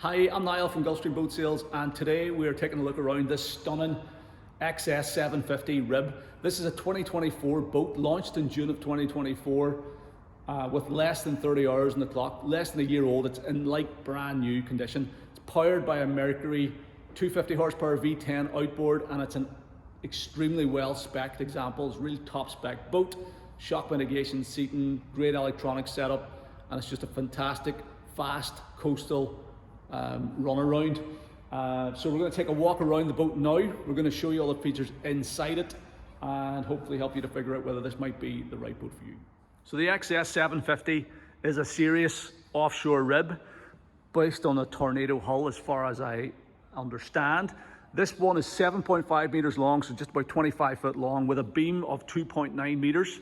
Hi, I'm Niall from Gulfstream Boat Sales, and today we are taking a look around this stunning XS750 rib. This is a 2024 boat, launched in June of 2024 with less than 30 hours on the clock, less than a year old. It's in like brand new condition. It's powered by a Mercury 250 horsepower V10 outboard, and it's an extremely well spec'd example. It's a really top spec boat, shock mitigation seating, great electronic setup, and it's just a fantastic, fast coastal run around. So we're going to take a walk around the boat now. We're going to show you all the features inside it and hopefully help you to figure out whether this might be the right boat for you. So the XS750 is a serious offshore rib based on a Tornado hull, as far as I understand. This one is 7.5 meters long, so just about 25 foot long, with a beam of 2.9 meters.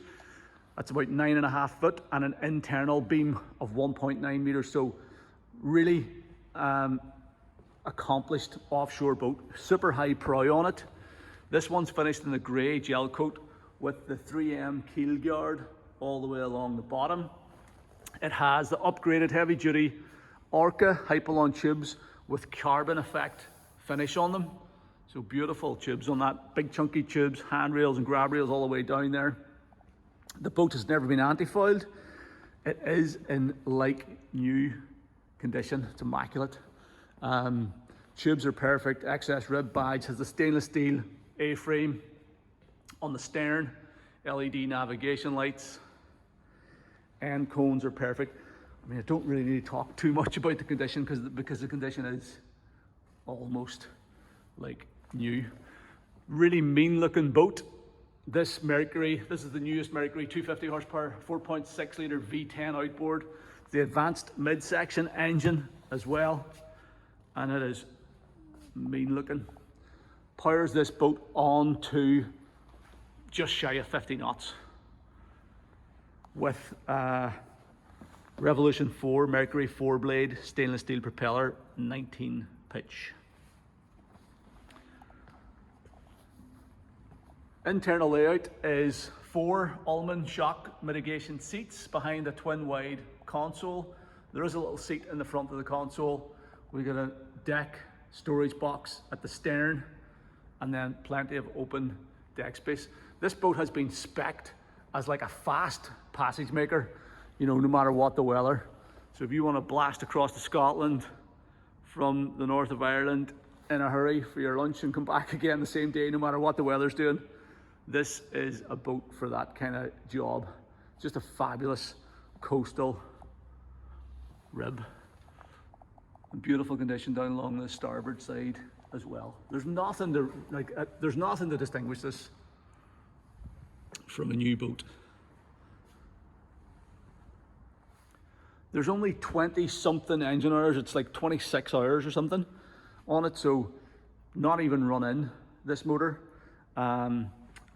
That's about 9.5 foot, and an internal beam of 1.9 meters. So really accomplished offshore boat, super high prow on it. This one's finished in the grey gel coat with the 3M keel guard all the way along the bottom. It has the upgraded heavy duty Orca Hypalon tubes with carbon effect finish on them. So beautiful tubes on that, big chunky tubes, handrails and grab rails all the way down there. The boat has never been anti-foiled. It is in like new condition. It's immaculate. Tubes are perfect. XS rib badge, has the stainless steel A-frame on the stern, LED navigation lights, end cones are perfect. I mean, I don't really need to talk too much about the condition because the condition is almost like new. Really mean looking boat. This is the newest Mercury 250 horsepower 4.6 litre V10 outboard. The advanced midsection engine as well, and it is mean looking. Powers this boat on to just shy of 50 knots with Revolution 4 Mercury 4-blade stainless steel propeller, 19 pitch. Internal layout is 4 Ullman shock mitigation seats behind a twin wide console. There is a little seat in the front of the console. We got a deck storage box at the stern, and then plenty of open deck space. This boat has been spec'd as like a fast passage maker, you know, no matter what the weather. So if you want to blast across to Scotland from the north of Ireland in a hurry for your lunch and come back again the same day, no matter what the weather's doing, this is a boat for that kind of job. Just a fabulous coastal rib. Beautiful condition down along the starboard side as well. There's nothing to distinguish this from a new boat. There's only 20 something engine hours. It's like 26 hours or something on it, so not even run in this motor.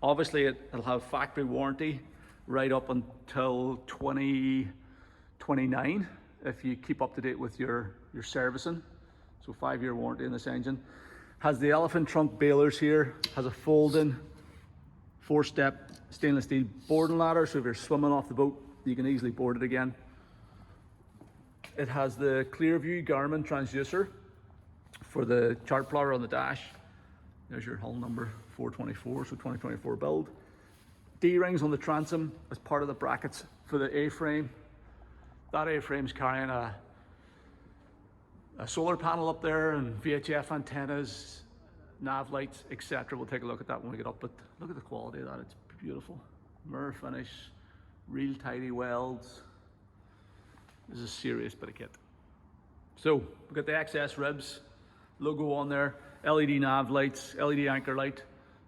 Obviously it'll have factory warranty right up until 2029 if you keep up to date with your servicing. So 5-year warranty in this engine. Has the elephant trunk bailers here, has a fold-in 4-step stainless steel boarding ladder, so if you're swimming off the boat you can easily board it again. It has the Clearview Garmin transducer for the chart plotter on the dash. There's your hull number, 424, so 2024 build. D-rings on the transom as part of the brackets for the A-frame. That A-frame's carrying a solar panel up there and VHF antennas, nav lights, etc. We'll take a look at that when we get up, but look at the quality of that, it's beautiful. Mirror finish, real tidy welds. This is a serious bit of kit. So we've got the XS ribs, logo on there, LED nav lights, LED anchor light,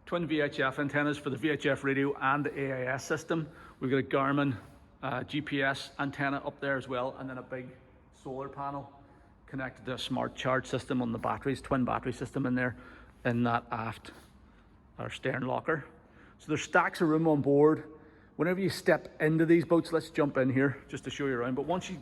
twin VHF antennas for the VHF radio and the AIS system. We've got a Garmin GPS antenna up there as well, and then a big solar panel connected to a smart charge system on the batteries, twin battery system in there in that aft or stern locker. So there's stacks of room on board. Whenever you step into these boats, let's jump in here just to show you around, but once you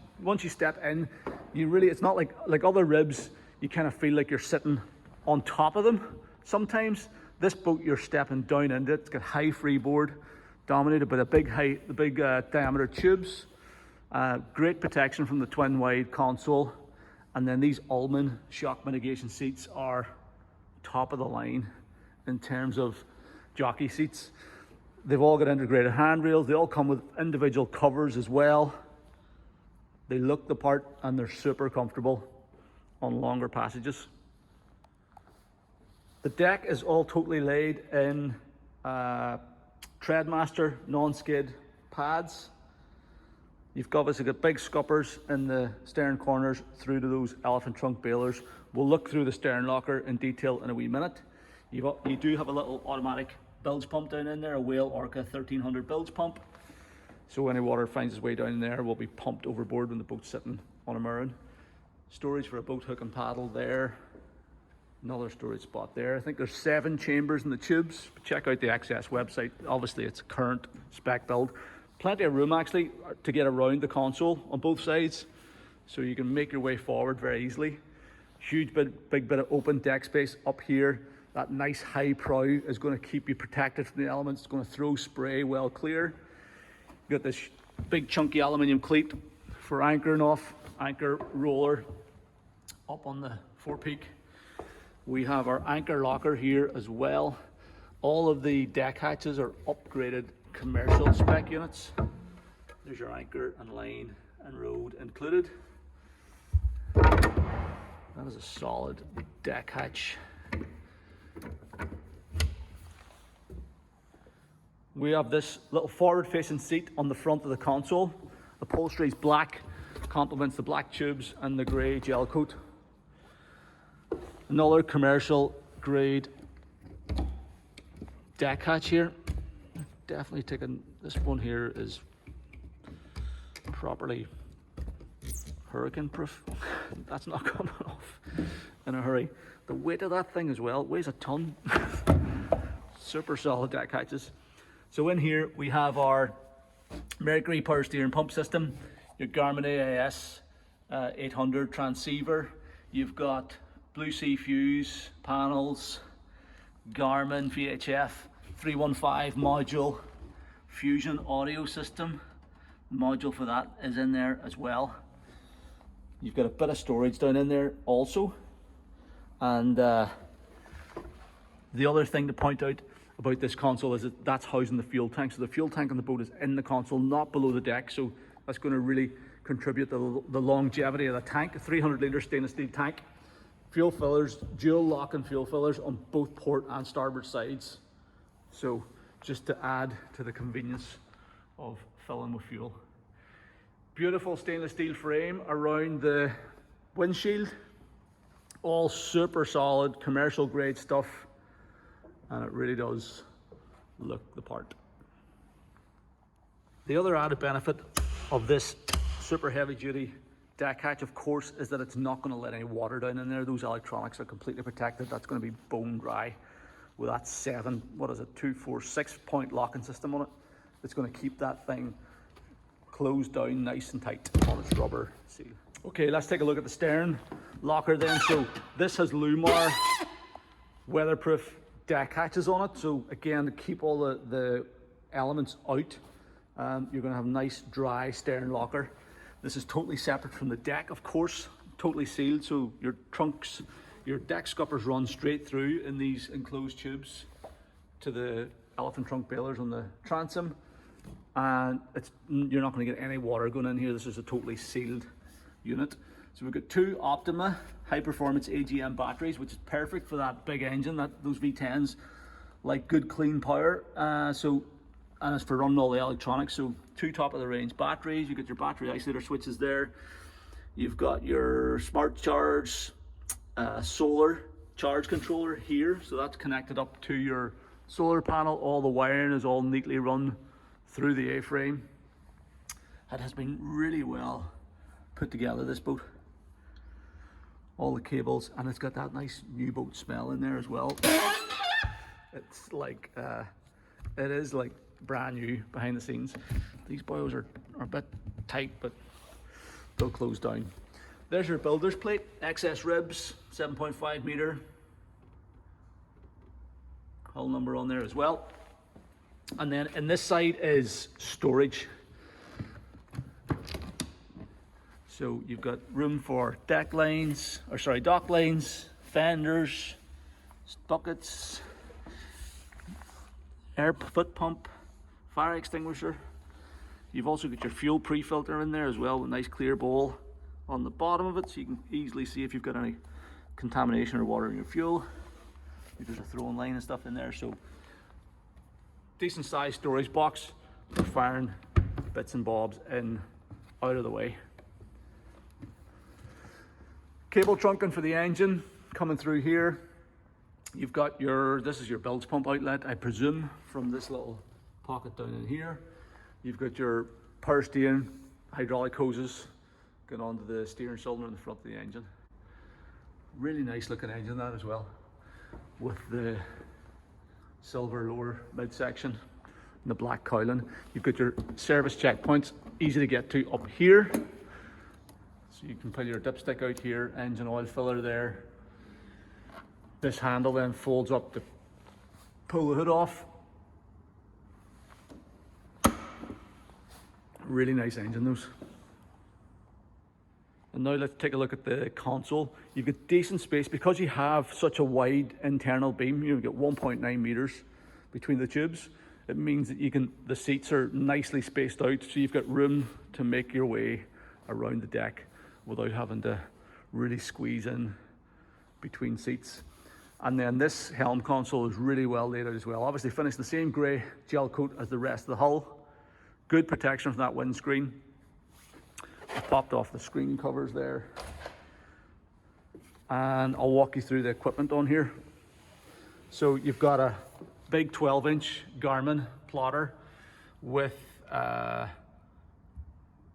step in, it's not like other ribs, you kind of feel like you're sitting on top of them sometimes. This boat, you're stepping down into it. It's got high freeboard, dominated by the big diameter tubes, great protection from the twin wide console, And then these Ullman shock mitigation seats are top of the line in terms of jockey seats. They've all got integrated handrails. They all come with individual covers as well. They look the part and they're super comfortable on longer passages. The deck is all totally laid in Treadmaster non-skid pads. You've obviously got big scuppers in the stern corners through to those elephant trunk bailers. We'll look through the stern locker in detail in a wee minute. You do have a little automatic bilge pump down in there, a Whale Orca 1300 bilge pump. So any water finds its way down in there will be pumped overboard when the boat's sitting on a mooring. Storage for a boat hook and paddle there. Another storage spot there. I think there's 7 chambers in the tubes. Check out the XS website. Obviously it's a current spec build. Plenty of room actually to get around the console on both sides, so you can make your way forward very easily. Huge big bit of open deck space up here. That nice high prow is going to keep you protected from the elements. It's going to throw spray well clear. You got this big chunky aluminium cleat for anchoring off, anchor roller up on the forepeak. We have our anchor locker here as well. All of the deck hatches are upgraded commercial spec units. There's your anchor and line and road included. That is a solid deck hatch. We have this little forward facing seat on the front of the console. The upholstery is black, complements the black tubes and the grey gel coat. Another commercial grade deck hatch here. Definitely taken, this one here is properly hurricane proof. That's not coming off in a hurry. The weight of that thing as well, weighs a ton. Super solid deck hatches. So in here we have our Mercury power steering pump system, your Garmin AIS 800 transceiver. You've got Blue Sea fuse panels, Garmin VHF 315 module, Fusion audio system. The module for that is in there as well. You've got a bit of storage down in there also. And the other thing to point out about this console is that that's housing the fuel tank. So the fuel tank on the boat is in the console, not below the deck. So that's going to really contribute to the longevity of the tank. A 300 litre stainless steel tank. Fuel fillers, dual locking fuel fillers on both port and starboard sides. So just to add to the convenience of filling with fuel. Beautiful stainless steel frame around the windshield. All super solid commercial grade stuff. And it really does look the part. The other added benefit of this super heavy duty deck hatch, of course, is that it's not going to let any water down in there. Those electronics are completely protected. That's going to be bone dry with that 6 point locking system on it. It's going to keep that thing closed down nice and tight on its rubber seal. Okay, let's take a look at the stern locker then. So this has Lumar weatherproof deck hatches on it. So again, to keep all the elements out, you're going to have a nice dry stern locker. This is totally separate from the deck, of course, totally sealed. So your trunks, your deck scuppers run straight through in these enclosed tubes to the elephant trunk bailers on the transom. And you're not going to get any water going in here. This is a totally sealed unit. So we've got 2 Optima high performance AGM batteries, which is perfect for that big engine, those V10s like good clean power. And it's for running all the electronics. So 2 top of the range batteries. You got your battery isolator switches there. You've got your smart charge solar charge controller here. So that's connected up to your solar panel. All the wiring is all neatly run through the A-frame. It has been really well put together, this boat. All the cables, and it's got that nice new boat smell in there as well. It's like, it is like brand new behind the scenes. These boils are a bit tight, but they'll close down. There's your builder's plate, XS ribs, 7.5 meter. Hull number on there as well. And then in this side is storage. So you've got room for dock lines, fenders, buckets, air foot pump, fire extinguisher. You've also got your fuel pre-filter in there as well, with a nice clear bowl on the bottom of it, so you can easily see if you've got any contamination or water in your fuel. There's a throwing line and stuff in there, so decent sized storage box for firing bits and bobs in, out of the way. Cable trunking for the engine coming through here. You've got your, this is your bilge pump outlet, I presume, from this little pocket down in here. You've got your power steering hydraulic hoses going onto the steering cylinder in the front of the engine. Really nice looking engine that as well, with the silver lower midsection and the black cowling. You've got your service checkpoints, easy to get to up here. So you can pull your dipstick out here, engine oil filler there. This handle then folds up to pull the hood off. Really nice engine those. And now let's take a look at the console. You've got decent space because you have such a wide internal beam. You get 1.9 meters between the tubes. It means that you can, the seats are nicely spaced out, so you've got room to make your way around the deck without having to really squeeze in between seats. And then this Helm console is really well laid out as well. Obviously finished the same grey gel coat as the rest of the hull. Good protection from that windscreen. I popped off the screen covers there. And I'll walk you through the equipment on here. So you've got a big 12-inch Garmin plotter with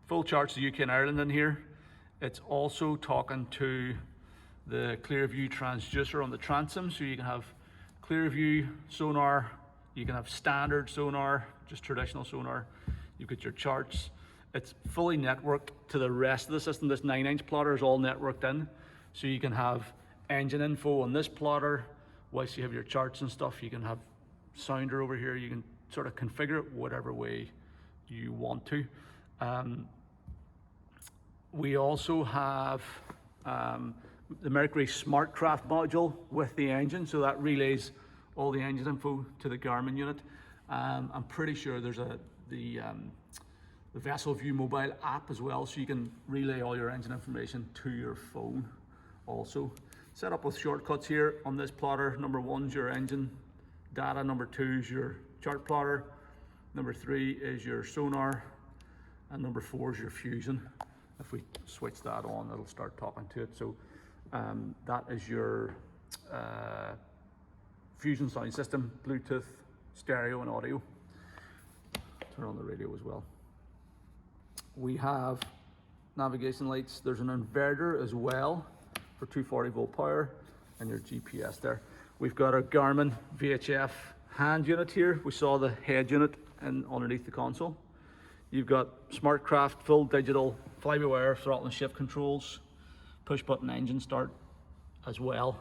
full charts to UK and Ireland in here. It's also talking to the Clearview transducer on the transom, so you can have Clearview sonar, you can have standard sonar, just traditional sonar. You've got your charts. It's fully networked to the rest of the system. This 9-inch plotter is all networked in, so you can have engine info on this plotter whilst you have your charts and stuff. You can have sounder over here. You can sort of configure it whatever way you want to. We also have the Mercury SmartCraft module with the engine, so that relays all the engine info to the Garmin unit. I'm pretty sure there's the Vessel View mobile app as well, so you can relay all your engine information to your phone also. Set up with shortcuts here on this plotter. Number 1's your engine data, number 2 is your chart plotter, number 3 is your sonar, and number 4 is your fusion. If we switch that on, it'll start talking to it. So that is your fusion sound system, Bluetooth, stereo and audio. Turn on the radio as well. We have navigation lights. There's an inverter as well for 240 volt power and your GPS there. We've got our Garmin VHF hand unit here. We saw the head unit underneath the console. You've got SmartCraft full digital fly-by-wire throttle and shift controls, push button engine start as well.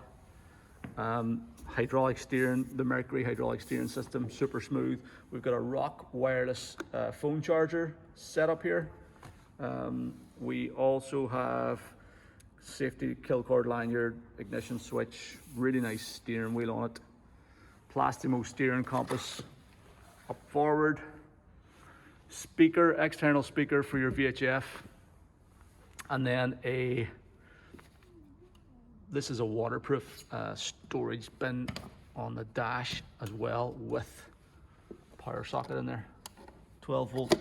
Hydraulic steering, the Mercury hydraulic steering system, super smooth. We've got a Rock wireless phone charger set up here. We also have safety kill cord lanyard, ignition switch, really nice steering wheel on it. Plastimo steering compass up forward. Speaker, external speaker for your VHF. And then this is a waterproof storage bin on the dash as well, with power socket in there, 12 volt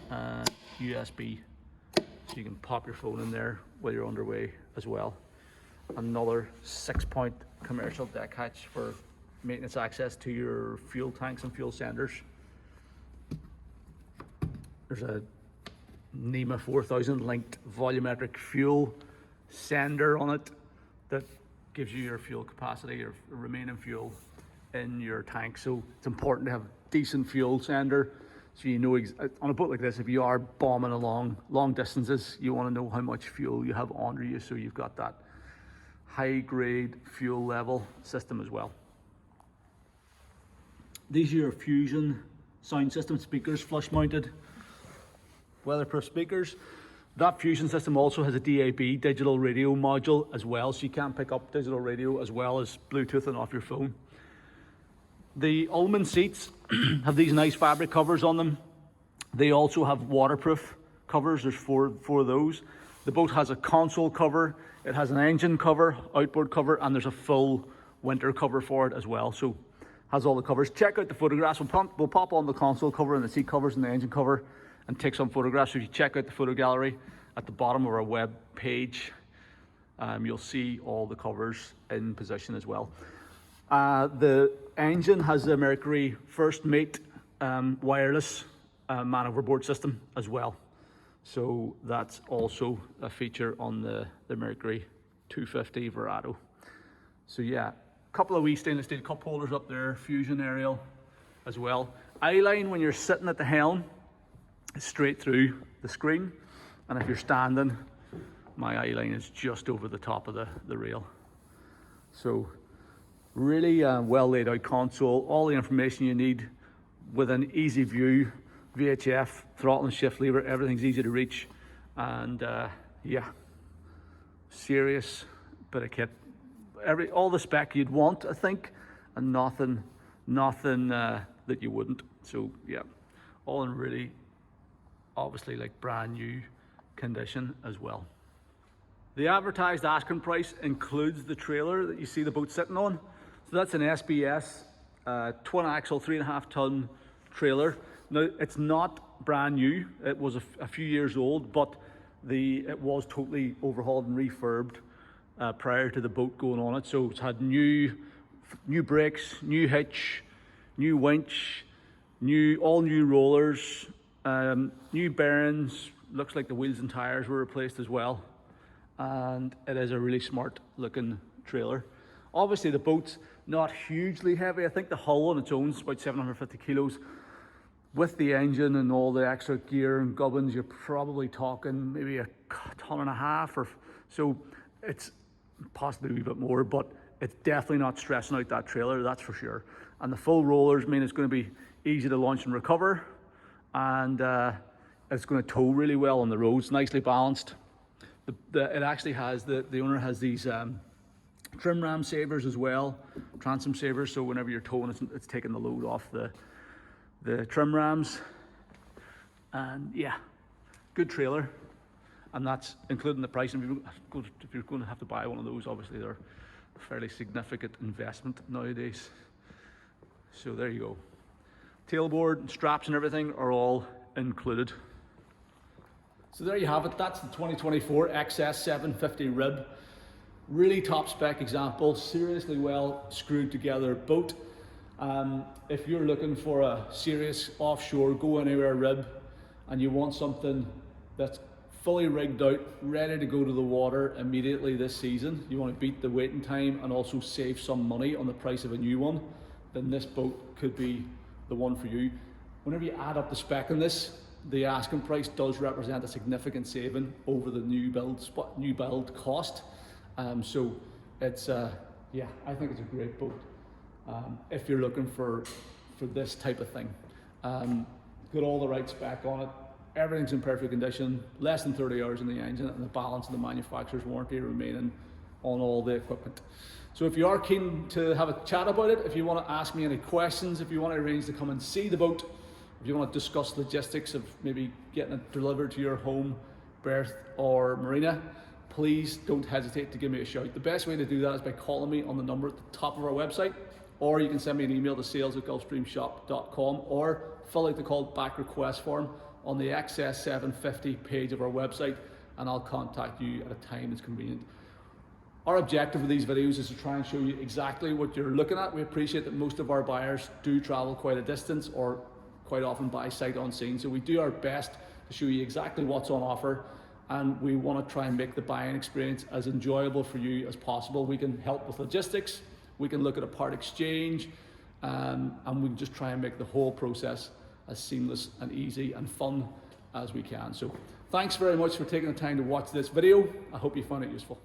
USB, so you can pop your phone in there while you're underway as well. Another 6-point commercial deck hatch for maintenance access to your fuel tanks and fuel senders. There's a NEMA 4000 linked volumetric fuel sender on it that gives you your fuel capacity, your remaining fuel in your tank. So it's important to have decent fuel sender, so you know on a boat like this, if you are bombing along long distances, you want to know how much fuel you have under you, so you've got that high grade fuel level system as well. These are your Fusion sound system speakers, flush mounted weatherproof speakers. That fusion system also has a DAB, digital radio module as well, so you can pick up digital radio as well as Bluetoothing off your phone. The Ullman seats have these nice fabric covers on them. They also have waterproof covers. There's four of those. The boat has a console cover, it has an engine cover, outboard cover, and there's a full winter cover for it as well. So has all the covers. Check out the photographs. We'll pop on the console cover and the seat covers and the engine cover and take some photographs. So if you check out the photo gallery at the bottom of our web page, you'll see all the covers in position as well. The engine has the Mercury First Mate wireless man overboard system as well. So that's also a feature on the Mercury 250 Verado. So yeah, a couple of wee stainless steel cup holders up there, fusion aerial as well. Eye line when you're sitting at the helm is straight through the screen, and if you're standing, my eye line is just over the top of the rail. So really well laid out console, all the information you need with an easy view, VHF, throttle and shift lever, everything's easy to reach, and yeah, serious bit of kit. All the spec you'd want, I think, and nothing that you wouldn't. So yeah, all in really, obviously, like brand new condition as well. The advertised asking price includes the trailer that you see the boat sitting on. So that's an SBS twin axle 3.5 ton trailer. Now it's not brand new. It was a few years old, but it was totally overhauled and refurbed prior to the boat going on it. So it's had new brakes, new hitch, new winch, all new rollers, new bearings. Looks like the wheels and tires were replaced as well. And it is a really smart looking trailer. Obviously the boat's not hugely heavy. I think the hull on its own is about 750 kilos. With the engine and all the extra gear and gubbins, you're probably talking maybe a ton and a half or so. It's possibly a wee bit more, but it's definitely not stressing out that trailer, that's for sure. And the full rollers mean it's going to be easy to launch and recover, and it's going to tow really well on the roads, nicely balanced. It actually has, the owner has these trim ram savers as well, transom savers, so whenever you're towing, it's taking the load off the trim rams. And yeah, good trailer, and that's including the price. And if you're going to have to buy one of those, obviously they're a fairly significant investment nowadays. So there you go. Tailboard and straps and everything are all included. So there you have it. That's the 2024 XS 750 rib. Really top spec example, seriously well screwed together boat. If you're looking for a serious offshore, go anywhere rib, and you want something that's fully rigged out, ready to go to the water immediately this season, you want to beat the waiting time and also save some money on the price of a new one, then this boat could be the one for you. Whenever you add up the spec on this, the asking price does represent a significant saving over the new build cost. So it's yeah, I think it's a great boat if you're looking for this type of thing. Got all the right spec on it, everything's in perfect condition, less than 30 hours in the engine, and the balance of the manufacturer's warranty remaining on all the equipment. So if you are keen to have a chat about it, if you want to ask me any questions, if you want to arrange to come and see the boat, if you want to discuss logistics of maybe getting it delivered to your home, berth or marina, please don't hesitate to give me a shout. The best way to do that is by calling me on the number at the top of our website, or you can send me an email to sales@gulfstreamshop.com, or fill out the call back request form on the XS 750 page of our website, and I'll contact you at a time that's convenient. Our objective with these videos is to try and show you exactly what you're looking at. We appreciate that most of our buyers do travel quite a distance or quite often buy sight unseen, so we do our best to show you exactly what's on offer, and we want to try and make the buying experience as enjoyable for you as possible. We can help with logistics, we can look at a part exchange, and we can just try and make the whole process as seamless and easy and fun as we can. So thanks very much for taking the time to watch this video. I hope you found it useful.